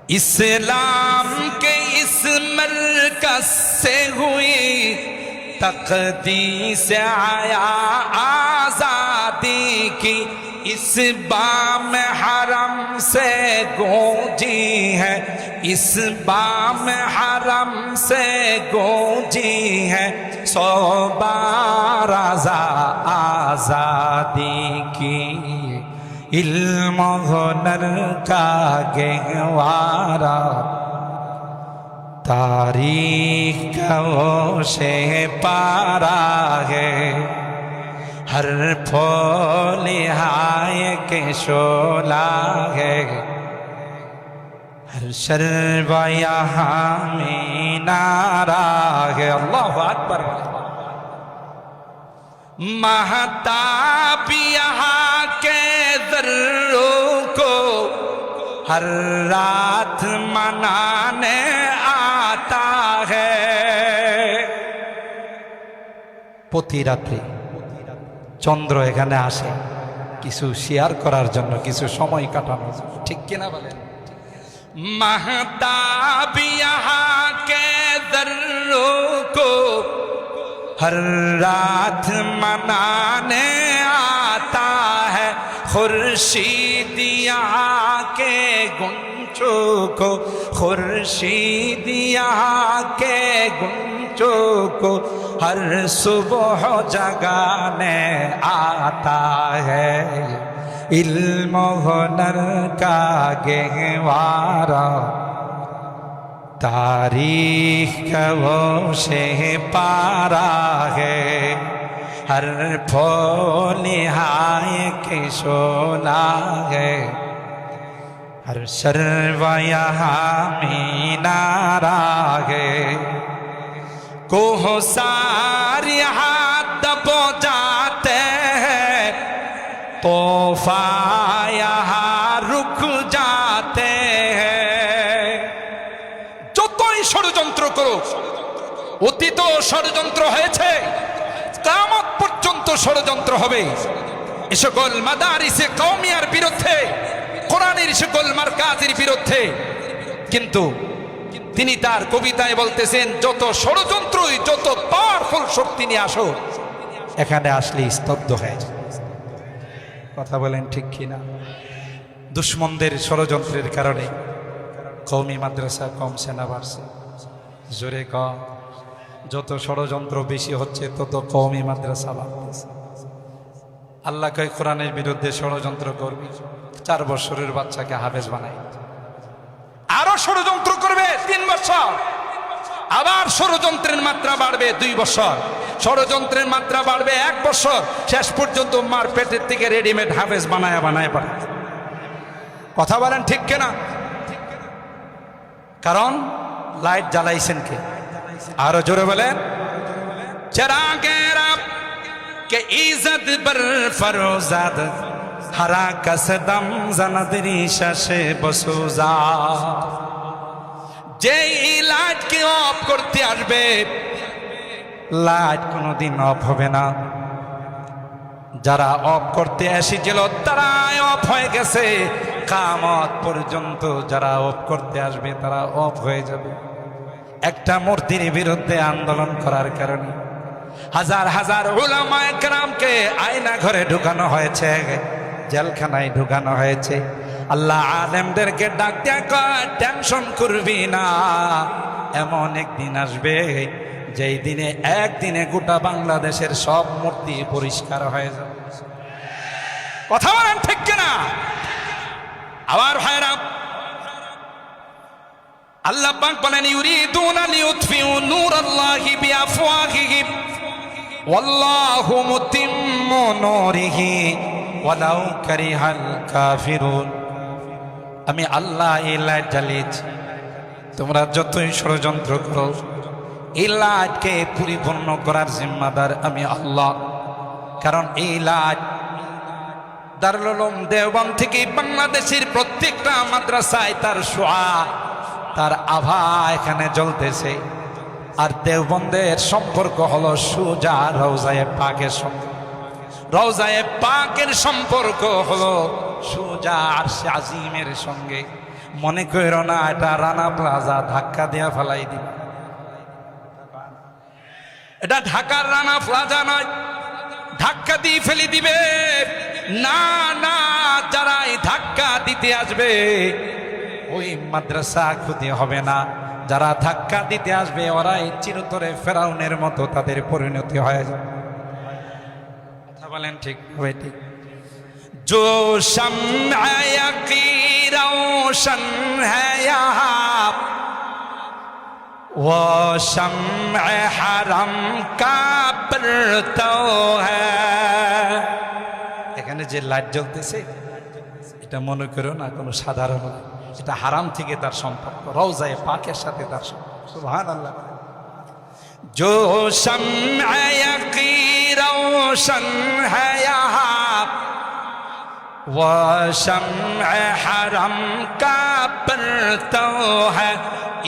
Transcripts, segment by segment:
इस्लाम के इस मरकज से हुई तकदीस आया आजादी की, इस बाम हरम से गूंजी है, इस बाम हरम से गूंजी है 100 बार आजादी की। इल्म हुनर का गहवारा तारीख का वो से पारा है, हर फूल हाय के शोला है, हर शर्ब यहाँ में नारा है। अल्लाहु अकबर। महताब यहाँ के ज़र्रों को हर रात मनाने आता है। প্রতি রাতে চন্দ্র এখানে আসে কিছু শেয়ার করার জন্য, কিছু সময় কাটানোর জন্য, ঠিক কিনা বলেন? महताब यहाँ के ज़र्रों को हर रात मनाने आता है, खुर्शीद यहाँ के गुंचों को, खुर्शीद यहाँ के गुंचों को हर सुबह जगाने आता है। इल्म हुनर का गहवारा तारीख का वो से पारा है, हर फूल हाय के शोला है, हर शर्व यहाँ में नारा है। कोहसार यहाँ दबो जाते हैं, तोहफा यहाँ रुक जाते हैं। যতই ষড়যন্ত্র করো, অতীত ষড়যন্ত্র হয়েছে, কিয়ামত পর্যন্ত ষড়যন্ত্র হবে। এ সকল মাদারিসে কওমিয়ার বিরুদ্ধে, কোরআনের সকল মারকাজের বিরুদ্ধে। কিন্তু তিনি তার কবিতায় বলতেছেন, যত ষড়যন্ত্রই, যত পাওয়ারফুল শক্তি নিয়ে আসো, এখানে আসলে স্তব্ধ হয়ে যায়। কথা বলেন ঠিক কিনা? দুশ্মনদের ষড়যন্ত্রের কারণে কওমি মাদ্রাসা কম সেনা বাড়ছে। জোরে কম। যত ষড়যন্ত্র বেশি হচ্ছে তত কওমি মাদ্রাসা বাড়তেছে। আল্লাহ কয় কোরআনের বিরুদ্ধে ষড়যন্ত্র করবি, 4 বছরের বাচ্চাকে হাফেজ বানাই। আরো ষড়যন্ত্র করবে 3 বছর, আবার ষড়যন্ত্রের মাত্রা বাড়বে 2 বছর, ষড়যন্ত্রের মাত্রা বাড়বে 1 বছর, শেষ পর্যন্ত মার পেটের থেকে রেডিমেড হাফেজ বানায় পারে। কথা বলেন ঠিক কিনা? কারণ লাইট জ্বালাইছেন কে? আরো জোরে বলেন। চিরাগে রব কে ইজ্জত বর ফরোজাদ, হারা কসদম জনদরি শাশে বসুজা। যেই লাইটকে অফ করতে আসবে, লাইট কোনোদিন অফ হবে না। যারা অফ করতে এসেছিল তারাই অফ হয়ে গেছে। কিয়ামত পর্যন্ত যারা অফ করতে আসবে তারা অফ হয়ে যাবে। একটা মূর্তির বিরুদ্ধে আন্দোলন করার কারণে হাজার হাজার উলামায়ে কেরামকে আয়না ঘরে ঢুকানো হয়েছে, জেলখানায় ঢুকানো হয়েছে। আল্লাহ আলেমদেরকে ডাক দিয়া কয়, টেনশন করবি না, এমন একদিন আসবে যেই দিনে একদিনে গোটা বাংলাদেশের সব মূর্তি পরিষ্কার হয়ে যাবে। কথা বলেন ঠিক কিনা? আবার ভাইরা, আল্লাহ পাক বলেন, ইউরিদুনা লিইউতফিউ নূরাল্লাহি বিআফওয়াহিহিম ওয়াল্লাহু মুতিম্মু নূরিহি ওয়ালাউ কারিহাল কাফিরুন। আমি আল্লাহ এই লাইট জ্বালিয়েছি, তোমরা যতই ষড়যন্ত্র করো, এই লাইটকে পরিপূর্ণ করার জিম্মাদার আমি আল্লাহ। কারণ এই লাইট দারুল উলুম দেওবন্দ থেকে বাংলাদেশের প্রত্যেকটা মাদ্রাসায় তার শোয়া, তার আভা এখানে জ্বলতেছে। আর দেওবন্দের সম্পর্ক হলো সুজা রওজায়ে পাকের সঙ্গে। রওজায়ে পাকের সম্পর্ক হলো সুজা আরশে আজিমের সঙ্গে। মনে করো না এটা রানা প্লাজা, ধাক্কা দিয়া ফেলাই দিবে। এটা ঢাকার রানা প্লাজা নয়, ধাক্কা দিয়ে ফেলে দিবে না। না, যারা এই ধাক্কা দিতে আসবে ওই মাদ্রাসা খুদে হবে না, যারা ধাক্কা দিতে আসবে ওরাই চিরতরে ফেরাউনের মতো তাদের পরিণতি হয়ে যাবে। কথা বলেন ঠিক হবে? ঠিক। जो शम्अ यकी रोशन है यहाँ, वो शम्अ हरम का परतो है। এখানে যে লাইট জ্বলতেছে এটা মনে করো না কোনো সাধারণ, এটা হারাম থেকে তার সম্পর্ক, রওজায়ে পাকের সাথে তার সম্পর্ক। সুবহানাল্লাহ। जो शम्अ यकी रोशन है यहाँ, वो शम्अ हरम का परतो है।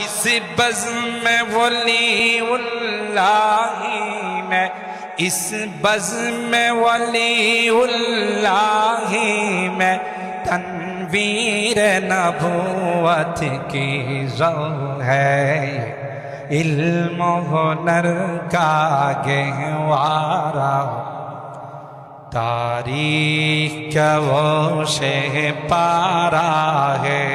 इस बज़्म वलीउल्लाही में, इस बज़्म वलीउल्लाही में तनवीर नबूवत की ज़ौ है। इल्म हुनर का गहवारा, तारीख का वो शे पारा है।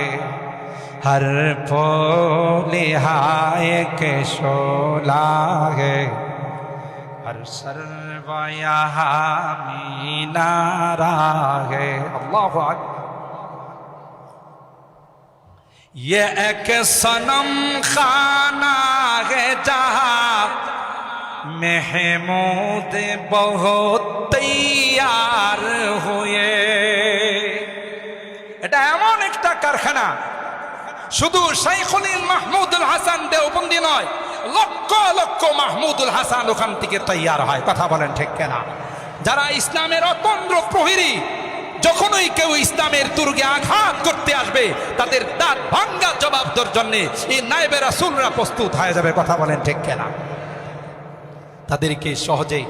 हर पोलिहाय के शोला है, हर सर्व यहाँ मीनारा है। अल्लाह अकबर। ये एक सनम खाना है जहाँ महमूद बहुत तैयार हुए। এটা এমন একটা কারখানা, শুধু শাইখুল মাহমুদুল হাসান দেওবন্দি নয়, লক্ষ লক্ষ মাহমুদুল হাসান ওখান থেকে তৈয়ার হয়। কথা বলেন ঠিক কিনা? যারা ইসলামের অতন্দ্র প্রহরী, যখনই কেউ ইসলামের দুর্গে আঘাত করতে আসবে তাদের দাঁত ভাঙ্গা জবাব দেওয়ার জন্য এই নায়েবে রাসূলরা প্রস্তুত হয়ে যাবে। কথা বলেন ঠিক কিনা? তাদেরকে সহজেই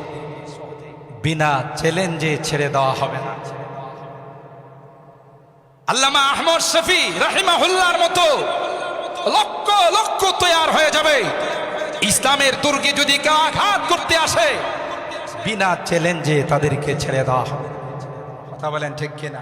বিনা চ্যালেঞ্জে ছেড়ে দেওয়া হবে না। আল্লামা আহমদ শফি রাহিমাহুল্লাহর মতো লক্ষ লক্ষ তৈয়ার হয়ে যাবে। ইসলামের দুর্গে যদি কেউ আঘাত করতে আসে বিনা চ্যালেঞ্জে তাদেরকে ছেড়ে দেওয়া হবে। কথা বলেন ঠিক কিনা?